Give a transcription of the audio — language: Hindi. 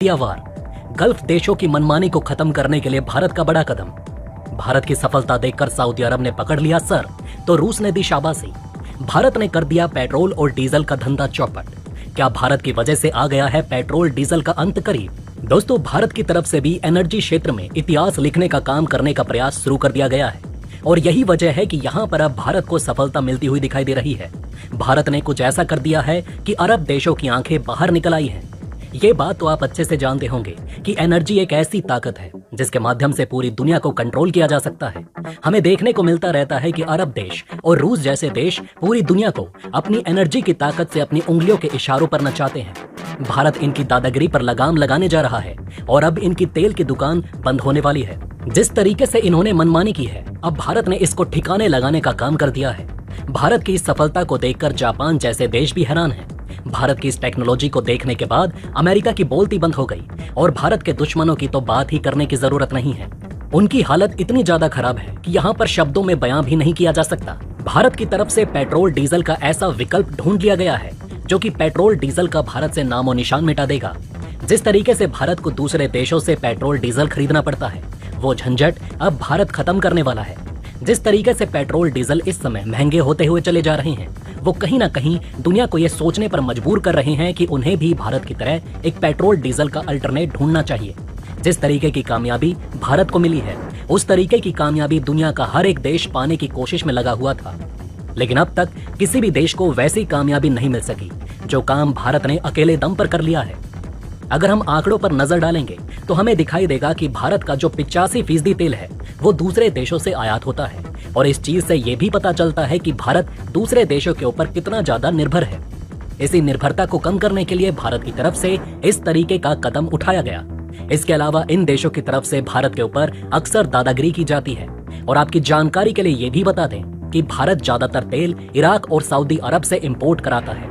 वार गल्फ देशों की मनमानी को खत्म करने के लिए भारत का बड़ा कदम। भारत की सफलता देखकर सऊदी अरब ने पकड़ लिया सर, तो रूस ने दी शाबाशी। भारत ने कर दिया पेट्रोल और डीजल का धंधा चौपट। क्या भारत की वजह से आ गया है पेट्रोल डीजल का अंत करीब? दोस्तों, भारत की तरफ से भी एनर्जी क्षेत्र में इतिहास लिखने का काम करने का प्रयास शुरू कर दिया गया है और यही वजह है कि यहाँ पर अब भारत को सफलता मिलती हुई दिखाई दे रही है। भारत ने कुछ ऐसा कर दिया है कि अरब देशों की आंखें बाहर निकल आई हैं। ये बात तो आप अच्छे से जानते होंगे कि एनर्जी एक ऐसी ताकत है जिसके माध्यम से पूरी दुनिया को कंट्रोल किया जा सकता है। हमें देखने को मिलता रहता है कि अरब देश और रूस जैसे देश पूरी दुनिया को अपनी एनर्जी की ताकत से अपनी उंगलियों के इशारों पर नचाते हैं। भारत इनकी दादागिरी पर लगाम लगाने जा रहा है और अब इनकी तेल की दुकान बंद होने वाली है। जिस तरीके से इन्होंने मनमानी की है, अब भारत ने इसको ठिकाने लगाने का काम कर दिया है। भारत की इस सफलता को देखकर जापान जैसे देश भी हैरान हैं। भारत की इस टेक्नोलॉजी को देखने के बाद अमेरिका की बोलती बंद हो गई और भारत के दुश्मनों की तो बात ही करने की जरूरत नहीं है। उनकी हालत इतनी ज्यादा खराब है कि यहाँ पर शब्दों में बयां भी नहीं किया जा सकता। भारत की तरफ से पेट्रोल डीजल का ऐसा विकल्प ढूंढ लिया गया है जो कि पेट्रोल डीजल का भारत से नामो निशान मिटा देगा। जिस तरीके से भारत को दूसरे देशों से पेट्रोल डीजल खरीदना पड़ता है, वो झंझट अब भारत खत्म करने वाला है। जिस तरीके से पेट्रोल डीजल इस समय महंगे होते हुए चले जा रहे हैं, वो कहीं ना कहीं दुनिया को ये सोचने पर मजबूर कर रहे हैं कि उन्हें भी भारत की तरह एक पेट्रोल डीजल का अल्टरनेट ढूंढना चाहिए। जिस तरीके की कामयाबी भारत को मिली है, उस तरीके की कामयाबी दुनिया का हर एक देश पाने की कोशिश में लगा हुआ था, लेकिन अब तक किसी भी देश को वैसी कामयाबी नहीं मिल सकी जो काम भारत ने अकेले दम पर कर लिया है। अगर हम आंकड़ों पर नजर डालेंगे तो हमें दिखाई देगा कि भारत का जो 85% तेल है वो दूसरे देशों से आयात होता है और इस चीज से ये भी पता चलता है कि भारत दूसरे देशों के ऊपर कितना ज्यादा निर्भर है। इसी निर्भरता को कम करने के लिए भारत की तरफ से इस तरीके का कदम उठाया गया। इसके अलावा इन देशों की तरफ से भारत के ऊपर अक्सर दादागिरी की जाती है और आपकी जानकारी के लिए ये भी बता दें कि भारत ज्यादातर तेल इराक और सऊदी अरब से इंपोर्ट कराता है।